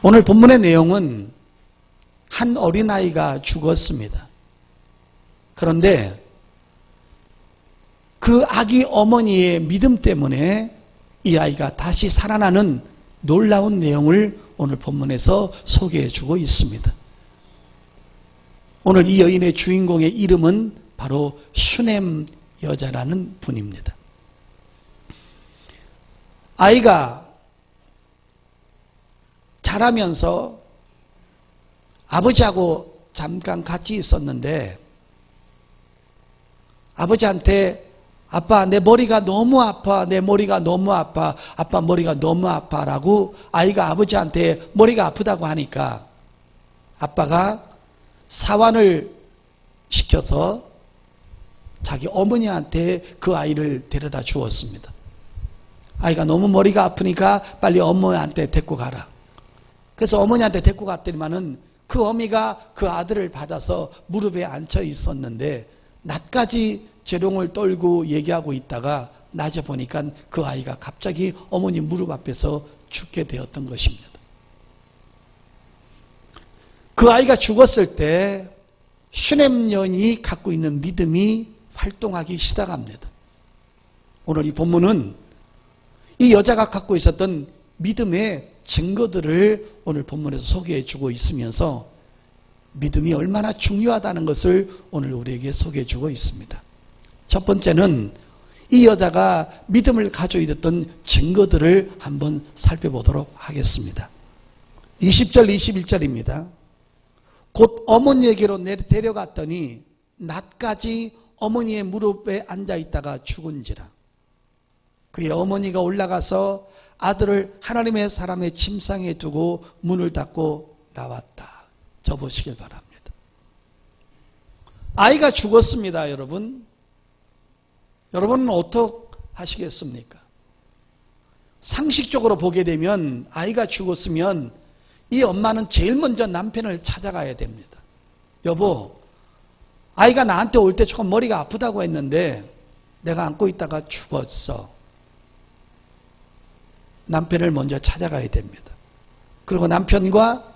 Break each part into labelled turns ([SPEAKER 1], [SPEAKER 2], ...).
[SPEAKER 1] 오늘 본문의 내용은 한 어린아이가 죽었습니다. 그런데 그 아기 어머니의 믿음 때문에 이 아이가 다시 살아나는 놀라운 내용을 오늘 본문에서 소개해 주고 있습니다. 오늘 이 여인의 주인공의 이름은 바로 슈넴 여자라는 분입니다. 아이가 자라면서 아버지하고 잠깐 같이 있었는데 아버지한테 아빠 내 머리가 너무 아파, 내 머리가 너무 아파, 아빠 머리가 너무 아파 라고 아이가 아버지한테 머리가 아프다고 하니까 아빠가 사환을 시켜서 자기 어머니한테 그 아이를 데려다 주었습니다. 아이가 너무 머리가 아프니까 빨리 어머니한테 데리고 가라. 그래서 어머니한테 데리고 갔더니만은 그 어미가 그 아들을 받아서 무릎에 앉혀 있었는데 낮까지 재롱을 떨고 얘기하고 있다가 낮에 보니까 그 아이가 갑자기 어머니 무릎 앞에서 죽게 되었던 것입니다. 그 아이가 죽었을 때 슈넴 여인이 갖고 있는 믿음이 활동하기 시작합니다. 오늘 이 본문은 이 여자가 갖고 있었던 믿음의 증거들을 오늘 본문에서 소개해 주고 있으면서 믿음이 얼마나 중요하다는 것을 오늘 우리에게 소개해 주고 있습니다. 첫 번째는 이 여자가 믿음을 가지고 있었던 증거들을 한번 살펴보도록 하겠습니다. 20절 21절입니다. 곧 어머니에게로 데려갔더니 낮까지 어머니의 무릎에 앉아있다가 죽은지라. 그의 어머니가 올라가서 아들을 하나님의 사람의 침상에 두고 문을 닫고 나왔다. 접으시길 바랍니다. 아이가 죽었습니다, 여러분. 여러분은 어떻게 하시겠습니까? 상식적으로 보게 되면 아이가 죽었으면 이 엄마는 제일 먼저 남편을 찾아가야 됩니다. 여보, 아이가 나한테 올 때 조금 머리가 아프다고 했는데 내가 안고 있다가 죽었어. 남편을 먼저 찾아가야 됩니다. 그리고 남편과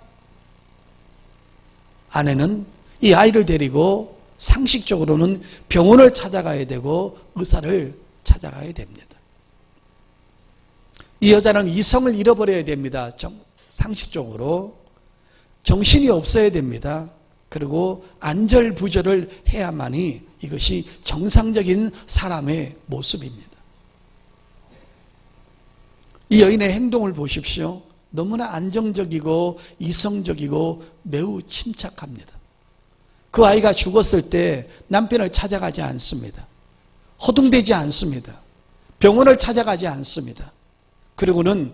[SPEAKER 1] 아내는 이 아이를 데리고 상식적으로는 병원을 찾아가야 되고 의사를 찾아가야 됩니다. 이 여자는 이성을 잃어버려야 됩니다. 상식적으로 정신이 없어야 됩니다. 그리고 안절부절을 해야만이 이것이 정상적인 사람의 모습입니다. 이 여인의 행동을 보십시오. 너무나 안정적이고 이성적이고 매우 침착합니다. 그 아이가 죽었을 때 남편을 찾아가지 않습니다. 허둥대지 않습니다. 병원을 찾아가지 않습니다. 그리고는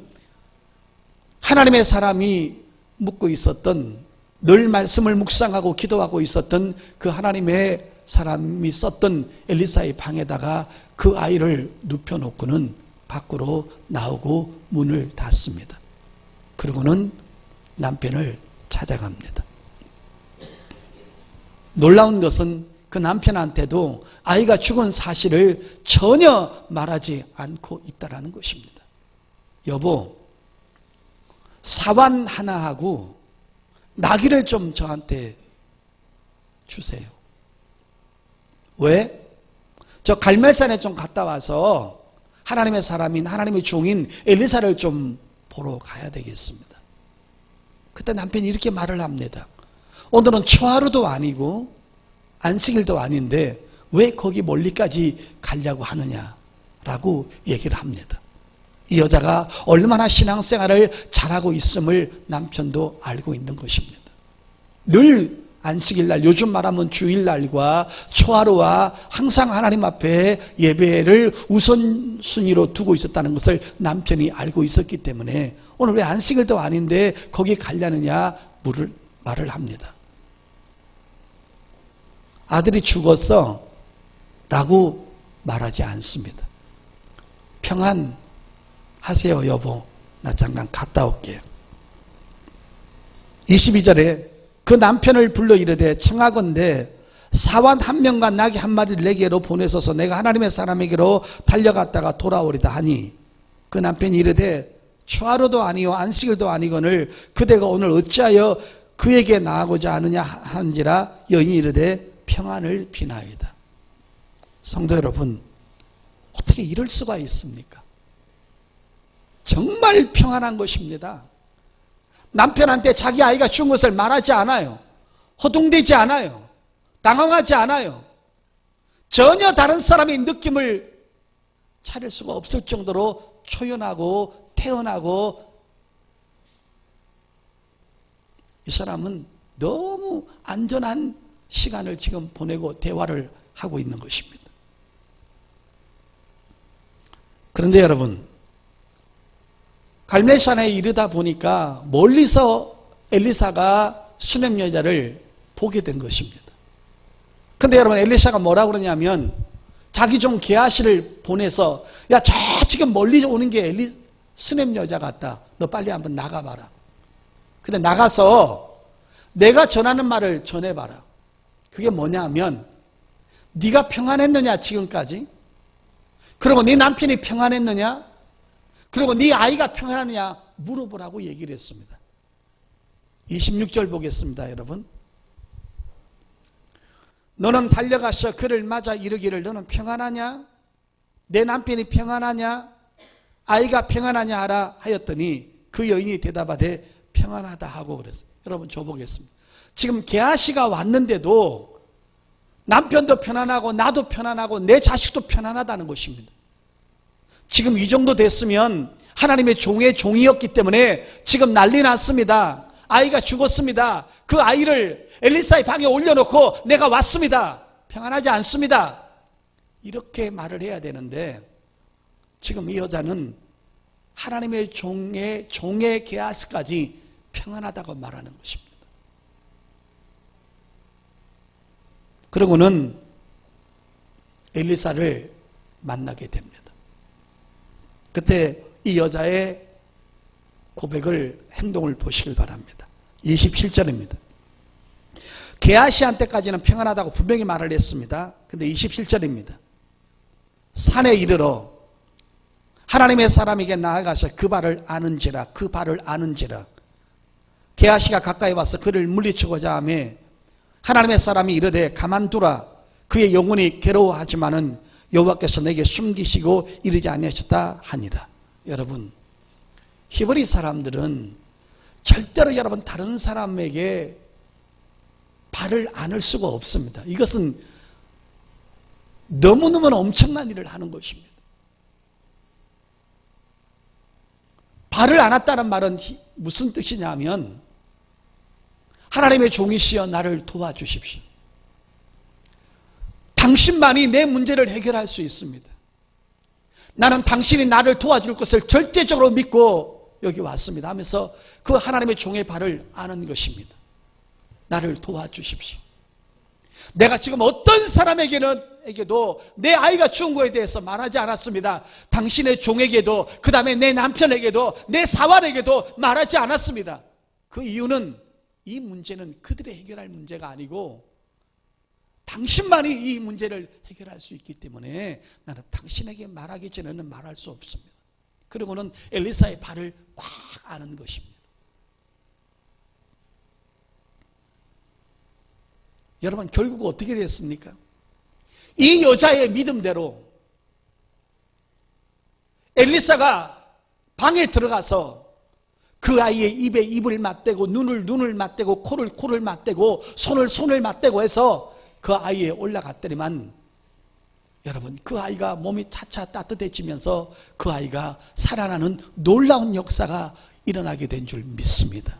[SPEAKER 1] 하나님의 사람이 묵고 있었던, 늘 말씀을 묵상하고 기도하고 있었던 그 하나님의 사람이 썼던 엘리사의 방에다가 그 아이를 눕혀놓고는 밖으로 나오고 문을 닫습니다. 그리고는 남편을 찾아갑니다. 놀라운 것은 그 남편한테도 아이가 죽은 사실을 전혀 말하지 않고 있다는 것입니다. 여보, 사환 하나 하고 나귀를 좀 저한테 주세요. 왜? 저 갈멜산에 좀 갔다 와서 하나님의 사람인, 하나님의 종인 엘리사를 좀 보러 가야 되겠습니다. 그때 남편이 이렇게 말을 합니다. 오늘은 초하루도 아니고 안식일도 아닌데 왜 거기 멀리까지 가려고 하느냐라고 얘기를 합니다. 이 여자가 얼마나 신앙생활을 잘하고 있음을 남편도 알고 있는 것입니다. 늘 안식일날, 요즘 말하면 주일날과 초하루와 항상 하나님 앞에 예배를 우선순위로 두고 있었다는 것을 남편이 알고 있었기 때문에 오늘 왜 안식일도 아닌데 거기 가려느냐 말을 합니다. 아들이 죽었어 라고 말하지 않습니다. 평안하세요 여보, 나 잠깐 갔다 올게요. 22절에 그 남편을 불러 이르되 청하건대 사환 한 명과 나귀 한 마리를 내게로 보내소서. 내가 하나님의 사람에게로 달려갔다가 돌아오리다 하니 그 남편이 이르되 추하루도 아니요 안식일도 아니거늘 그대가 오늘 어찌하여 그에게 나아가고자 하느냐 하는지라 여인이 이르되 평안을 비나이다. 성도 여러분, 어떻게 이럴 수가 있습니까? 정말 평안한 것입니다. 남편한테 자기 아이가 죽은 것을 말하지 않아요. 허둥대지 않아요. 당황하지 않아요. 전혀 다른 사람의 느낌을 차릴 수가 없을 정도로 초연하고 태연하고, 이 사람은 너무 안전한 시간을 지금 보내고 대화를 하고 있는 것입니다. 그런데 여러분, 갈멜산에 이르다 보니까 멀리서 엘리사가 수냄 여자를 보게 된 것입니다. 근데 여러분, 엘리사가 뭐라고 그러냐면 자기 종 게하시를 보내서 야, 저 지금 멀리 오는 게 수냄 여자 같다. 너 빨리 한번 나가봐라. 근데 나가서 내가 전하는 말을 전해봐라. 그게 뭐냐면 네가 평안했느냐 지금까지? 그리고 네 남편이 평안했느냐? 그리고 네 아이가 평안하느냐 물어보라고 얘기를 했습니다. 26절 보겠습니다, 여러분. 너는 달려가서 그를 맞아 이르기를 너는 평안하냐? 내 남편이 평안하냐? 아이가 평안하냐 하라 하였더니 그 여인이 대답하되 평안하다 하고 그랬어요. 여러분, 저 보겠습니다. 지금 게하시가 왔는데도 남편도 편안하고 나도 편안하고 내 자식도 편안하다는 것입니다. 지금 이 정도 됐으면 하나님의 종의 종이었기 때문에 지금 난리 났습니다. 아이가 죽었습니다. 그 아이를 엘리사의 방에 올려놓고 내가 왔습니다. 평안하지 않습니다. 이렇게 말을 해야 되는데 지금 이 여자는 하나님의 종의 게하시까지 평안하다고 말하는 것입니다. 그러고는 엘리사를 만나게 됩니다. 그때 이 여자의 고백을, 행동을 보시길 바랍니다. 27절입니다. 게하시한테까지는 평안하다고 분명히 말을 했습니다. 근데 27절입니다. 산에 이르러 하나님의 사람에게 나아가서 그 발을 아는지라. 게하시가 가까이 와서 그를 물리치고자 하며 하나님의 사람이 이르되 가만두라. 그의 영혼이 괴로워하지만은 여호와께서 내게 숨기시고 이르지 아니하셨다 하니라. 여러분, 히브리 사람들은 절대로 여러분 다른 사람에게 발을 안을 수가 없습니다. 이것은 너무너무 엄청난 일을 하는 것입니다. 발을 안았다는 말은 무슨 뜻이냐면 하나님의 종이시여 나를 도와주십시오. 당신만이 내 문제를 해결할 수 있습니다. 나는 당신이 나를 도와줄 것을 절대적으로 믿고 여기 왔습니다 하면서 그 하나님의 종의 발을 아는 것입니다. 나를 도와주십시오. 내가 지금 어떤 사람에게도 내 아이가 죽은 거에 대해서 말하지 않았습니다. 당신의 종에게도, 그 다음에 내 남편에게도, 내 사환에게도 말하지 않았습니다. 그 이유는 이 문제는 그들이 해결할 문제가 아니고 당신만이 이 문제를 해결할 수 있기 때문에 나는 당신에게 말하기 전에는 말할 수 없습니다. 그리고는 엘리사의 발을 꽉 아는 것입니다. 여러분, 결국 어떻게 됐습니까? 이 여자의 믿음대로 엘리사가 방에 들어가서 그 아이의 입에 입을 맞대고 눈을 맞대고 코를 맞대고 손을 맞대고 해서 그 아이에 올라갔더니만 여러분, 그 아이가 몸이 차차 따뜻해지면서 그 아이가 살아나는 놀라운 역사가 일어나게 된 줄 믿습니다.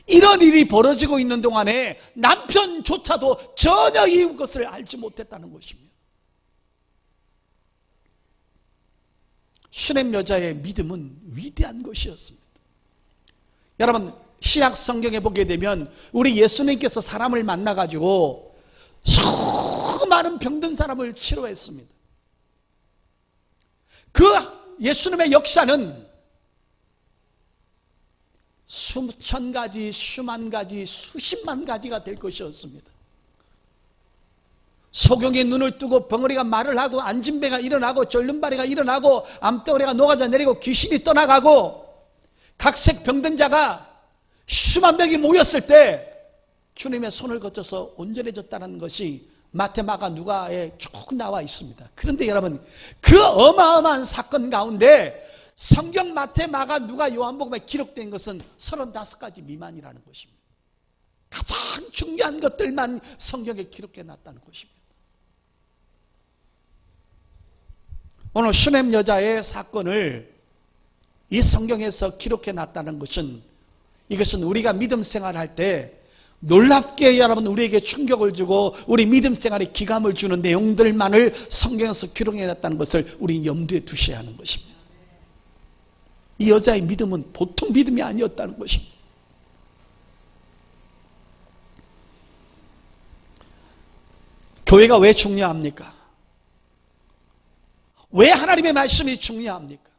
[SPEAKER 1] 이런 일이 벌어지고 있는 동안에 남편조차도 전혀 이것을 알지 못했다는 것입니다. 수냄 여자의 믿음은 위대한 것이었습니다. 여러분, 신약 성경에 보게 되면 우리 예수님께서 사람을 만나가지고 수많은 병든 사람을 치료했습니다. 그 예수님의 역사는 수천 가지, 수만 가지, 수십만 가지가 될 것이었습니다. 소경이 눈을 뜨고 벙어리가 말을 하고 앉은 배가 일어나고 절름발이가 일어나고 암덩어리가 녹아져 내리고 귀신이 떠나가고 각색 병든 자가 수만 명이 모였을 때 주님의 손을 거쳐서 온전해졌다는 것이 마태, 마가, 누가에 쭉 나와 있습니다. 그런데 여러분, 그 어마어마한 사건 가운데 성경 마태, 마가, 누가, 요한복음에 기록된 것은 35가지 미만이라는 것입니다. 가장 중요한 것들만 성경에 기록해 놨다는 것입니다. 오늘 슈넴 여자의 사건을 이 성경에서 기록해 놨다는 것은, 이것은 우리가 믿음 생활할 때 놀랍게 여러분 우리에게 충격을 주고 우리 믿음 생활에 기감을 주는 내용들만을 성경에서 기록해 놨다는 것을 우리 염두에 두셔야 하는 것입니다. 이 여자의 믿음은 보통 믿음이 아니었다는 것입니다. 교회가 왜 중요합니까? 왜 하나님의 말씀이 중요합니까?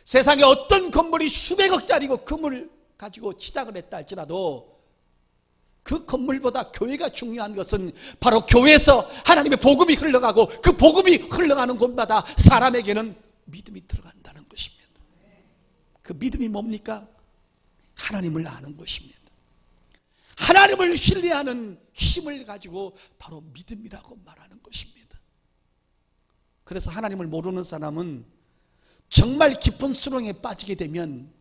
[SPEAKER 1] 세상에 어떤 건물이 수백억짜리고 건물을 가지고 시작을 했다 할지라도 그 건물보다 교회가 중요한 것은 바로 교회에서 하나님의 복음이 흘러가고 그 복음이 흘러가는 곳마다 사람에게는 믿음이 들어간다는 것입니다. 그 믿음이 뭡니까? 하나님을 아는 것입니다. 하나님을 신뢰하는 힘을 가지고 바로 믿음이라고 말하는 것입니다. 그래서 하나님을 모르는 사람은 정말 깊은 수렁에 빠지게 되면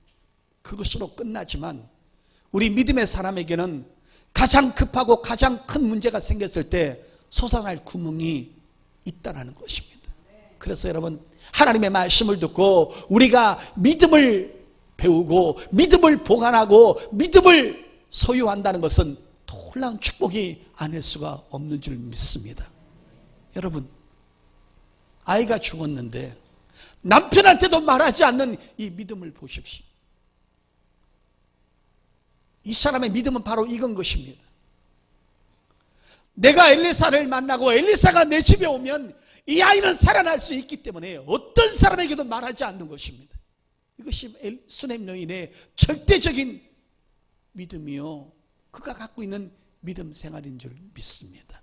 [SPEAKER 1] 그것으로 끝나지만 우리 믿음의 사람에게는 가장 급하고 가장 큰 문제가 생겼을 때 솟아날 구멍이 있다는 것입니다. 그래서 여러분, 하나님의 말씀을 듣고 우리가 믿음을 배우고 믿음을 보관하고 믿음을 소유한다는 것은 놀라운 축복이 아닐 수가 없는 줄 믿습니다. 여러분, 아이가 죽었는데 남편한테도 말하지 않는 이 믿음을 보십시오. 이 사람의 믿음은 바로 이건 것입니다. 내가 엘리사를 만나고 엘리사가 내 집에 오면 이 아이는 살아날 수 있기 때문에 어떤 사람에게도 말하지 않는 것입니다. 이것이 슈넴 여인의 절대적인 믿음이요, 그가 갖고 있는 믿음 생활인 줄 믿습니다.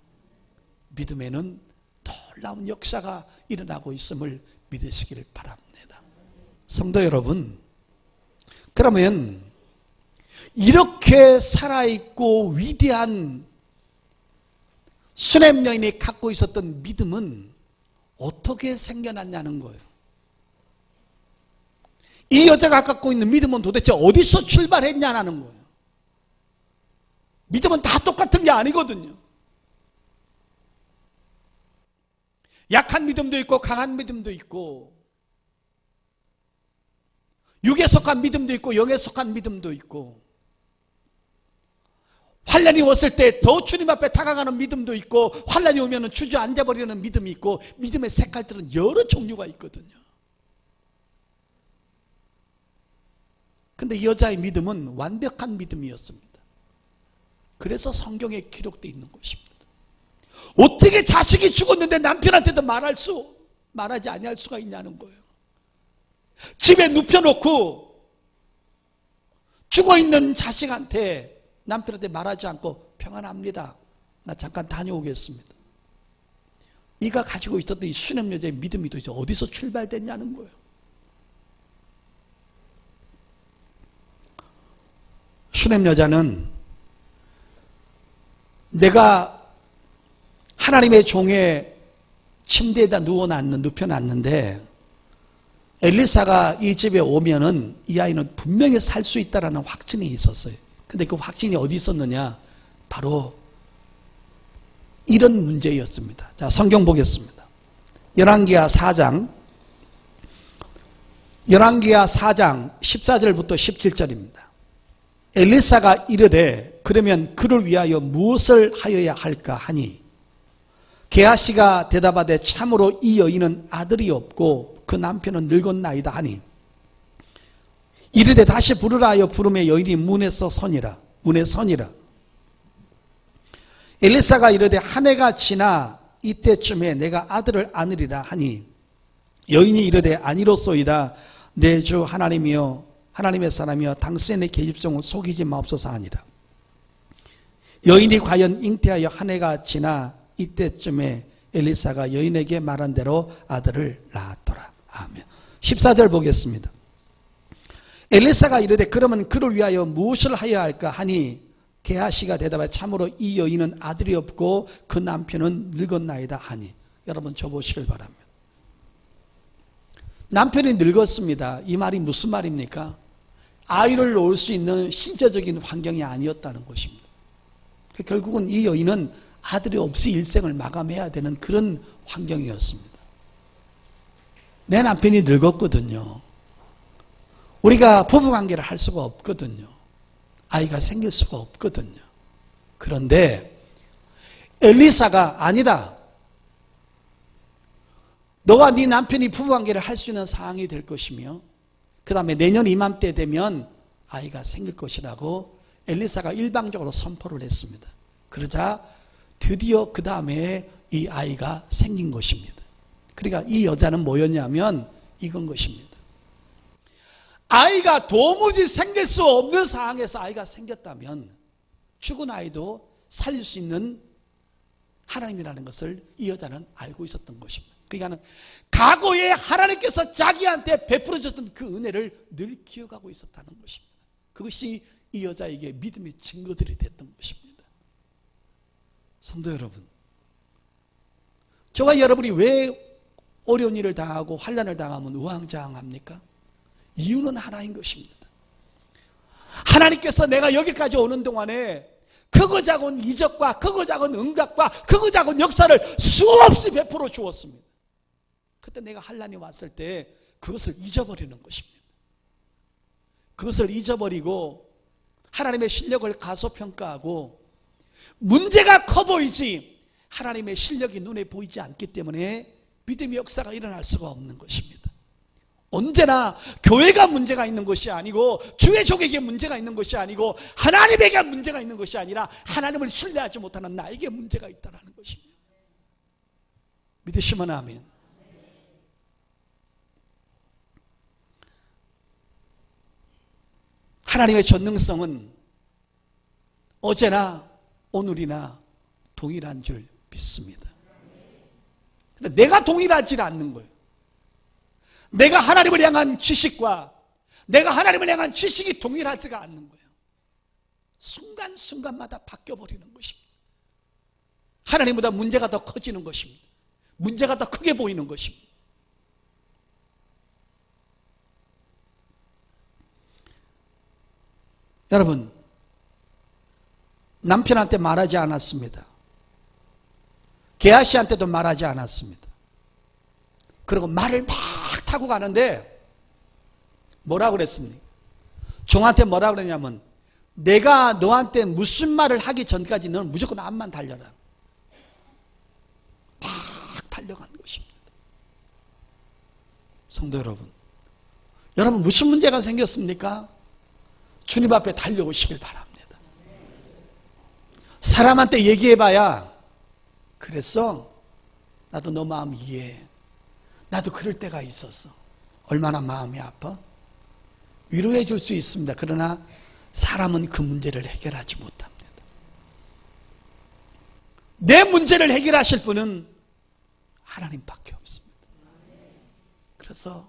[SPEAKER 1] 믿음에는 놀라운 역사가 일어나고 있음을 믿으시기를 바랍니다. 성도 여러분, 그러면 이렇게 살아있고 위대한 슈넴 여인이 갖고 있었던 믿음은 어떻게 생겨났냐는 거예요. 이 여자가 갖고 있는 믿음은 도대체 어디서 출발했냐는 거예요. 믿음은 다 똑같은 게 아니거든요. 약한 믿음도 있고 강한 믿음도 있고 육에 속한 믿음도 있고 영에 속한 믿음도 있고 환난이 왔을 때 더 주님 앞에 다가가는 믿음도 있고 환난이 오면 주저앉아버리는 믿음이 있고 믿음의 색깔들은 여러 종류가 있거든요. 근데 이 여자의 믿음은 완벽한 믿음이었습니다. 그래서 성경에 기록되어 있는 것입니다. 어떻게 자식이 죽었는데 남편한테도 말하지 아니할 수가 있냐는 거예요. 집에 눕혀놓고 죽어있는 자식한테 남편한테 말하지 않고 평안합니다, 나 잠깐 다녀오겠습니다. 이가 가지고 있었던 이 슈넴 여자의 믿음이 도대체 어디서 출발됐냐는 거예요. 슈넴 여자는 내가 하나님의 종의 침대에다 눕혀놨는데 엘리사가 이 집에 오면은 이 아이는 분명히 살 수 있다라는 확신이 있었어요. 근데 그 확신이 어디 있었느냐? 바로 이런 문제였습니다. 자, 성경 보겠습니다. 열왕기하 4장 14절부터 17절입니다. 엘리사가 이르되 그러면 그를 위하여 무엇을 하여야 할까 하니 게하시가 대답하되 참으로 이 여인은 아들이 없고 그 남편은 늙었나이다 하니 이르되 다시 부르라 하여 부르매 여인이 문에 서니라. 엘리사가 이르되 한 해가 지나 이때쯤에 내가 아들을 안으리라 하니 여인이 이르되 아니로소이다. 내 주 하나님이여 하나님의 사람이여 당신의 내 계집종을 속이지 마옵소서 하니라. 여인이 과연 잉태하여 한 해가 지나 이때쯤에 엘리사가 여인에게 말한 대로 아들을 낳았더라. 아멘. 14절 보겠습니다. 엘리사가 이르되 그러면 그를 위하여 무엇을 하여야 할까 하니 게하시가 대답하여 참으로 이 여인은 아들이 없고 그 남편은 늙었나이다 하니. 여러분 줘보시길 바랍니다. 남편이 늙었습니다. 이 말이 무슨 말입니까? 아이를 놓을 수 있는 신체적인 환경이 아니었다는 것입니다. 결국은 이 여인은 아들이 없이 일생을 마감해야 되는 그런 환경이었습니다. 내 남편이 늙었거든요. 우리가 부부관계를 할 수가 없거든요. 아이가 생길 수가 없거든요. 그런데 엘리사가 아니다. 너와 네 남편이 부부관계를 할 수 있는 상황이 될 것이며 그 다음에 내년 이맘때 되면 아이가 생길 것이라고 엘리사가 일방적으로 선포를 했습니다. 그러자 드디어 그 다음에 이 아이가 생긴 것입니다. 그러니까 이 여자는 뭐였냐면 이건 것입니다. 아이가 도무지 생길 수 없는 상황에서 아이가 생겼다면 죽은 아이도 살릴 수 있는 하나님이라는 것을 이 여자는 알고 있었던 것입니다. 그러니까 과거에 하나님께서 자기한테 베풀어 줬던 그 은혜를 늘 기억하고 있었다는 것입니다. 그것이 이 여자에게 믿음의 증거들이 됐던 것입니다. 성도 여러분, 저와 여러분이 왜 어려운 일을 당하고 환난을 당하면 우왕좌왕합니까? 이유는 하나인 것입니다. 하나님께서 내가 여기까지 오는 동안에 크고 작은 이적과 크고 작은 응답과 크고 작은 역사를 수없이 베풀어 주었습니다. 그때 내가 환난이 왔을 때 그것을 잊어버리는 것입니다. 그것을 잊어버리고 하나님의 실력을 가소평가하고 문제가 커 보이지 하나님의 실력이 눈에 보이지 않기 때문에 믿음의 역사가 일어날 수가 없는 것입니다. 언제나 교회가 문제가 있는 것이 아니고 주의 종에게 문제가 있는 것이 아니고 하나님에게 문제가 있는 것이 아니라 하나님을 신뢰하지 못하는 나에게 문제가 있다는 것입니다. 믿으시면 아멘. 하나님의 전능성은 어제나 오늘이나 동일한 줄 믿습니다. 내가 동일하지 않는 거예요. 내가 하나님을 향한 지식과 내가 하나님을 향한 지식이 동일하지가 않는 거예요. 순간순간마다 바뀌어버리는 것입니다. 하나님보다 문제가 더 커지는 것입니다. 문제가 더 크게 보이는 것입니다. 여러분, 남편한테 말하지 않았습니다. 게하시한테도 말하지 않았습니다. 그리고 말을 막 타고 가는데 뭐라고 그랬습니까? 종한테 뭐라고 그랬냐면 내가 너한테 무슨 말을 하기 전까지 너는 무조건 앞만 달려라. 막 달려간 것입니다. 성도 여러분, 여러분 무슨 문제가 생겼습니까? 주님 앞에 달려오시길 바랍니다. 사람한테 얘기해봐야 그랬어? 나도 너 마음 이해해. 나도 그럴 때가 있었어. 얼마나 마음이 아파? 위로해 줄 수 있습니다. 그러나 사람은 그 문제를 해결하지 못합니다. 내 문제를 해결하실 분은 하나님밖에 없습니다. 그래서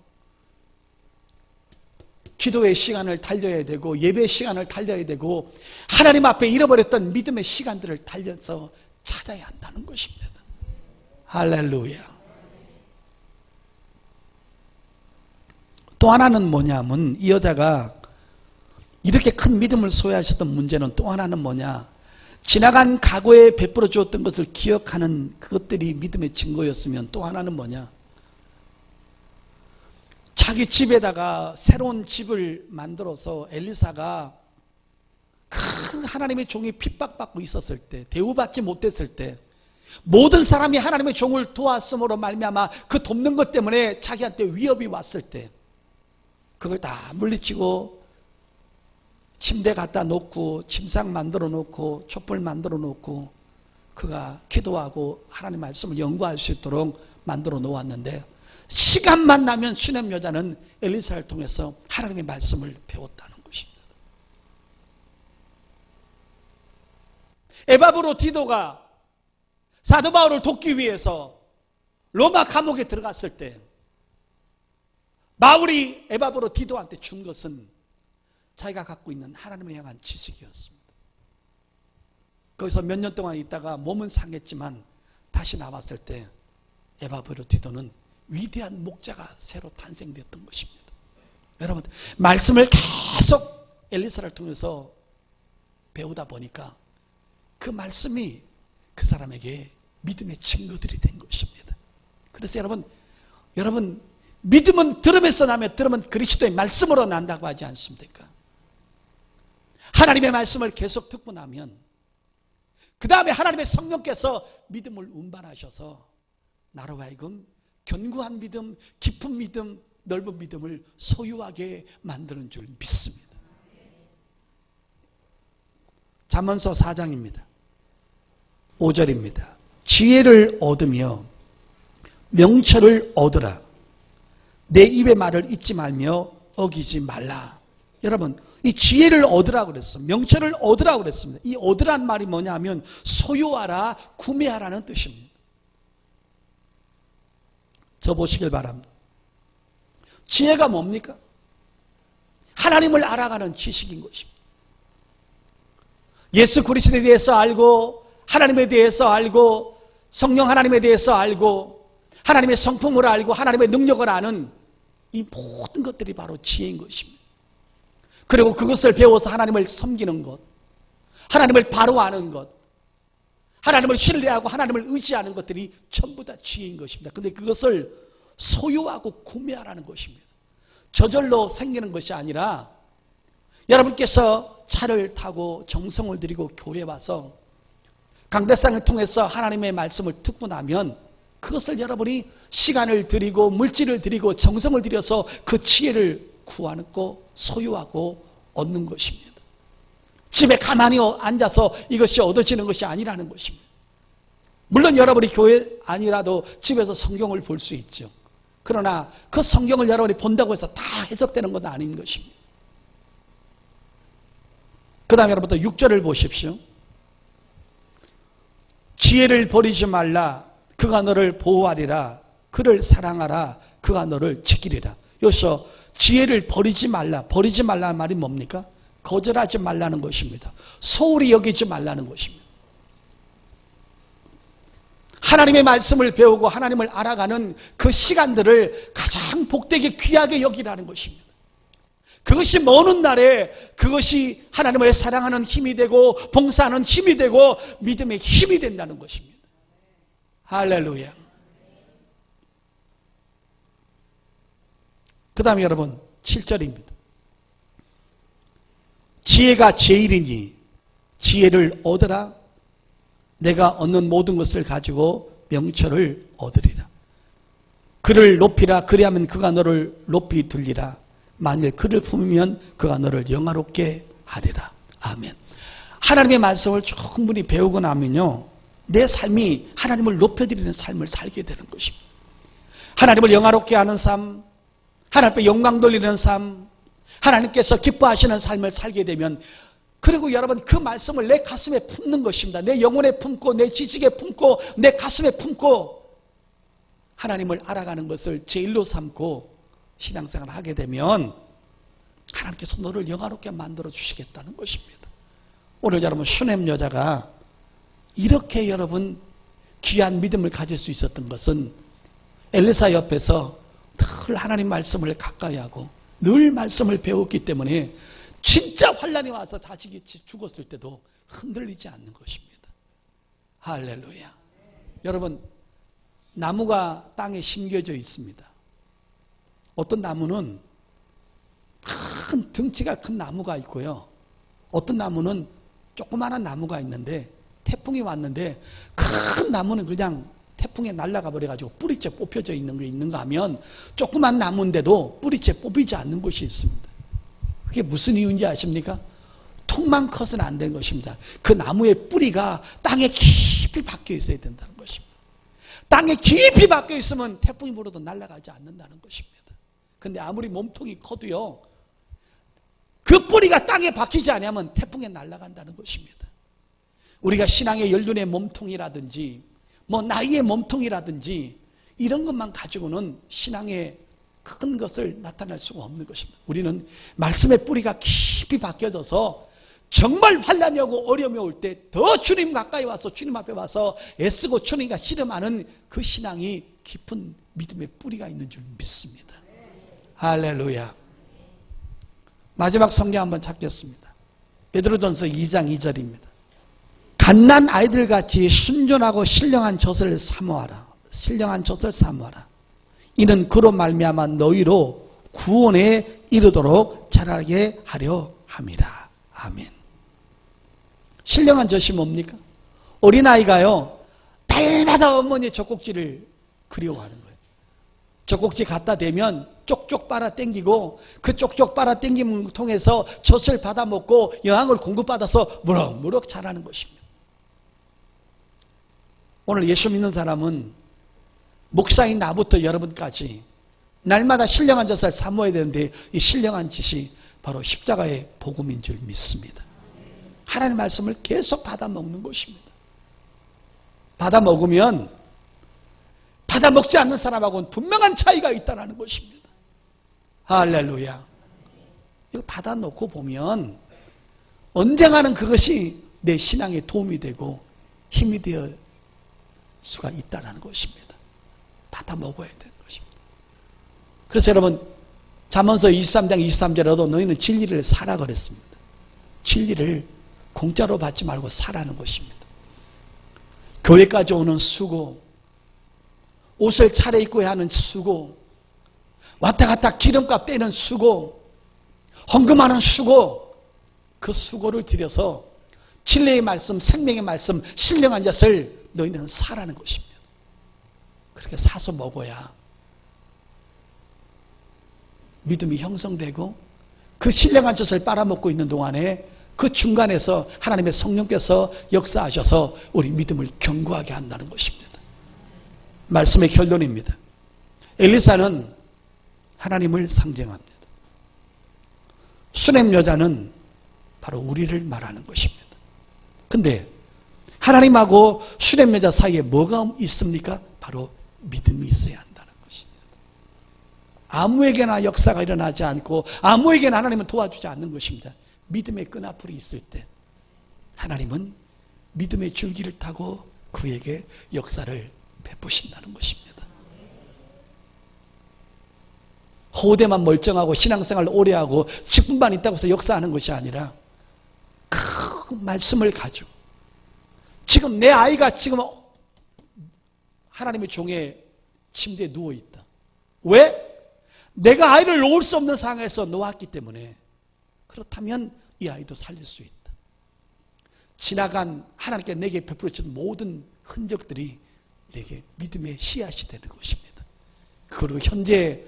[SPEAKER 1] 기도의 시간을 달려야 되고 예배의 시간을 달려야 되고 하나님 앞에 잃어버렸던 믿음의 시간들을 달려서 찾아야 한다는 것입니다. 할렐루야. 또 하나는 뭐냐면 이 여자가 이렇게 큰 믿음을 소유하셨던 문제는 또 하나는 뭐냐, 지나간 과거에 베풀어 주었던 것을 기억하는 그것들이 믿음의 증거였으면 또 하나는 뭐냐, 자기 집에다가 새로운 집을 만들어서 엘리사가 큰 하나님의 종이 핍박받고 있었을 때, 대우받지 못했을 때, 모든 사람이 하나님의 종을 도왔음으로 말미암아 그 돕는 것 때문에 자기한테 위협이 왔을 때 그걸 다 물리치고 침대 갖다 놓고 침상 만들어 놓고 촛불 만들어 놓고 그가 기도하고 하나님 말씀을 연구할 수 있도록 만들어 놓았는데 시간만 나면 슈넴 여자는 엘리사를 통해서 하나님의 말씀을 배웠다는 것입니다. 에바브로 디도가 사도 바울을 돕기 위해서 로마 감옥에 들어갔을 때 바울이 에바브로 디도한테 준 것은 자기가 갖고 있는 하나님을 향한 지식이었습니다. 거기서 몇 년 동안 있다가 몸은 상했지만 다시 나왔을 때 에바브로 디도는 위대한 목자가 새로 탄생되었던 것입니다. 여러분, 말씀을 계속 엘리사를 통해서 배우다 보니까 그 말씀이 그 사람에게 믿음의 증거들이 된 것입니다. 그래서 여러분 믿음은 들음에서 나며 들음은 그리스도의 말씀으로 난다고 하지 않습니까? 하나님의 말씀을 계속 듣고 나면 그 다음에 하나님의 성령께서 믿음을 운반하셔서 나로 하여금 견고한 믿음, 깊은 믿음, 넓은 믿음을 소유하게 만드는 줄 믿습니다. 잠언서 4장입니다. 5절입니다. 지혜를 얻으며 명철을 얻으라. 내 입의 말을 잊지 말며 어기지 말라. 여러분, 이 지혜를 얻으라고 그랬어. 명철을 얻으라고 그랬습니다. 이 얻으란 말이 뭐냐면 소유하라, 구매하라는 뜻입니다. 저 보시길 바랍니다. 지혜가 뭡니까? 하나님을 알아가는 지식인 것입니다. 예수 그리스도에 대해서 알고, 하나님에 대해서 알고, 성령 하나님에 대해서 알고, 하나님의 성품을 알고, 하나님의 능력을 아는 이 모든 것들이 바로 지혜인 것입니다. 그리고 그것을 배워서 하나님을 섬기는 것, 하나님을 바로 아는 것, 하나님을 신뢰하고 하나님을 의지하는 것들이 전부 다 지혜인 것입니다. 그런데 그것을 소유하고 구매하라는 것입니다. 저절로 생기는 것이 아니라 여러분께서 차를 타고 정성을 들이고 교회에 와서 강대상을 통해서 하나님의 말씀을 듣고 나면 그것을 여러분이 시간을 들이고 물질을 들이고 정성을 들여서 그 지혜를 구하고 소유하고 얻는 것입니다. 집에 가만히 앉아서 이것이 얻어지는 것이 아니라는 것입니다. 물론 여러분이 교회 아니라도 집에서 성경을 볼 수 있죠. 그러나 그 성경을 여러분이 본다고 해서 다 해석되는 건 아닌 것입니다. 그 다음에 여러분들 6절을 보십시오. 지혜를 버리지 말라. 그가 너를 보호하리라. 그를 사랑하라. 그가 너를 지키리라. 여기서 지혜를 버리지 말라. 버리지 말라는 말이 뭡니까? 거절하지 말라는 것입니다. 소홀히 여기지 말라는 것입니다. 하나님의 말씀을 배우고 하나님을 알아가는 그 시간들을 가장 복되게 귀하게 여기라는 것입니다. 그것이 먼 훗날에 그것이 하나님을 사랑하는 힘이 되고 봉사하는 힘이 되고 믿음의 힘이 된다는 것입니다. 할렐루야. 그 다음에 여러분 7절입니다. 지혜가 제일이니 지혜를 얻으라. 내가 얻는 모든 것을 가지고 명철을 얻으리라. 그를 높이라. 그리하면 그가 너를 높이 들리라. 만일 그를 품으면 그가 너를 영화롭게 하리라. 아멘. 하나님의 말씀을 충분히 배우고 나면요, 내 삶이 하나님을 높여드리는 삶을 살게 되는 것입니다. 하나님을 영화롭게 하는 삶, 하나님께 영광 돌리는 삶, 하나님께서 기뻐하시는 삶을 살게 되면, 그리고 여러분 그 말씀을 내 가슴에 품는 것입니다. 내 영혼에 품고 내 지식에 품고 내 가슴에 품고 하나님을 알아가는 것을 제일로 삼고 신앙생활을 하게 되면 하나님께서 너를 영화롭게 만들어 주시겠다는 것입니다. 오늘 여러분 슈넴 여자가 이렇게 여러분 귀한 믿음을 가질 수 있었던 것은 엘리사 옆에서 늘 하나님 말씀을 가까이 하고 늘 말씀을 배웠기 때문에 진짜 환란이 와서 자식이 죽었을 때도 흔들리지 않는 것입니다. 할렐루야. 여러분, 나무가 땅에 심겨져 있습니다. 어떤 나무는 큰 덩치가 큰 나무가 있고요. 어떤 나무는 조그마한 나무가 있는데 태풍이 왔는데 큰 나무는 그냥 태풍에 날아가 버려가지고 뿌리째 뽑혀져 있는 게 있는가 하면 조그만 나무인데도 뿌리째 뽑히지 않는 것이 있습니다. 그게 무슨 이유인지 아십니까? 통만 커서는 안 되는 것입니다. 그 나무의 뿌리가 땅에 깊이 박혀 있어야 된다는 것입니다. 땅에 깊이 박혀 있으면 태풍이 불어도 날아가지 않는다는 것입니다. 근데 아무리 몸통이 커도요, 그 뿌리가 땅에 박히지 않으면 태풍에 날아간다는 것입니다. 우리가 신앙의 연륜의 몸통이라든지 뭐 나이의 몸통이라든지 이런 것만 가지고는 신앙의 큰 것을 나타낼 수가 없는 것입니다. 우리는 말씀의 뿌리가 깊이 박혀져서 정말 환난이 오고 어려움이 올 때 더 주님 가까이 와서 주님 앞에 와서 애쓰고 주님과 씨름하는 그 신앙이 깊은 믿음의 뿌리가 있는 줄 믿습니다. 할렐루야. 마지막 성경 한번 찾겠습니다. 베드로전서 2장 2절입니다. 갓난 아이들같이 순전하고 신령한 젖을 사모하라. 신령한 젖을 사모하라. 이는 그로 말미암아 너희로 구원에 이르도록 자라게 하려 함이라. 아멘. 신령한 젖이 뭡니까? 어린아이가요, 달마다 어머니의 젖꼭지를 그리워하는 거예요. 젖꼭지 갖다 대면 쪽쪽 빨아 당기고 그 쪽쪽 빨아 당김을 통해서 젖을 받아 먹고 영양을 공급받아서 무럭무럭 자라는 것입니다. 오늘 예수 믿는 사람은 목사인 나부터 여러분까지 날마다 신령한 젖을 사모해야 되는데 이 신령한 젖이 바로 십자가의 복음인 줄 믿습니다. 하나님의 말씀을 계속 받아 먹는 것입니다. 받아 먹으면 받아 먹지 않는 사람하고는 분명한 차이가 있다는 것입니다. 할렐루야. 이거 받아 놓고 보면 언젠가는 그것이 내 신앙에 도움이 되고 힘이 되어 수가 있다는 것입니다. 받아 먹어야 되는 것입니다. 그래서 여러분 잠언서 23장 23절에도 너희는 진리를 사라 그랬습니다. 진리를 공짜로 받지 말고 사라는 것입니다. 교회까지 오는 수고, 옷을 차려입고야 하는 수고, 왔다 갔다 기름값 떼는 수고, 헌금하는 수고, 그 수고를 들여서 진리의 말씀, 생명의 말씀, 신령한 젖을 너희는 사라는 것입니다. 그렇게 사서 먹어야 믿음이 형성되고 그 신령한 젖을 빨아먹고 있는 동안에 그 중간에서 하나님의 성령께서 역사하셔서 우리 믿음을 견고하게 한다는 것입니다. 말씀의 결론입니다. 엘리사는 하나님을 상징합니다. 수냄 여자는 바로 우리를 말하는 것입니다. 근데 하나님하고 수냄 여자 사이에 뭐가 있습니까? 바로 믿음이 있어야 한다는 것입니다. 아무에게나 역사가 일어나지 않고 아무에게나 하나님은 도와주지 않는 것입니다. 믿음의 끈앞풀이 있을 때 하나님은 믿음의 줄기를 타고 그에게 역사를 베푸신다는 것입니다. 호대만 멀쩡하고 신앙생활을 오래 하고 직분만 있다고 해서 역사하는 것이 아니라 그 말씀을 가지고 지금 내 아이가 지금 하나님의 종의 침대에 누워있다. 왜? 내가 아이를 놓을 수 없는 상황에서 놓았기 때문에. 그렇다면 이 아이도 살릴 수 있다. 지나간 하나님께 내게 베풀어 주신 모든 흔적들이 내게 믿음의 씨앗이 되는 것입니다. 그리고 현재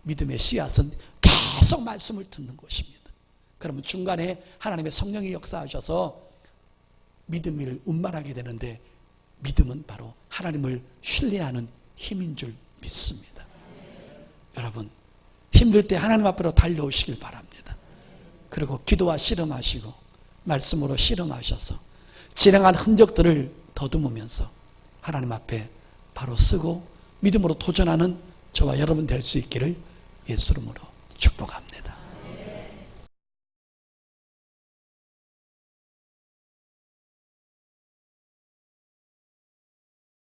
[SPEAKER 1] 믿음의 씨앗은 계속 말씀을 듣는 것입니다. 그러면 중간에 하나님의 성령이 역사하셔서 믿음을 운반하게 되는데 믿음은 바로 하나님을 신뢰하는 힘인 줄 믿습니다. 여러분 힘들 때 하나님 앞으로 달려오시길 바랍니다. 그리고 기도와 씨름하시고 말씀으로 씨름하셔서 진행한 흔적들을 더듬으면서 하나님 앞에 바로 쓰고 믿음으로 도전하는 저와 여러분 될 수 있기를 예수 이름으로 축복합니다.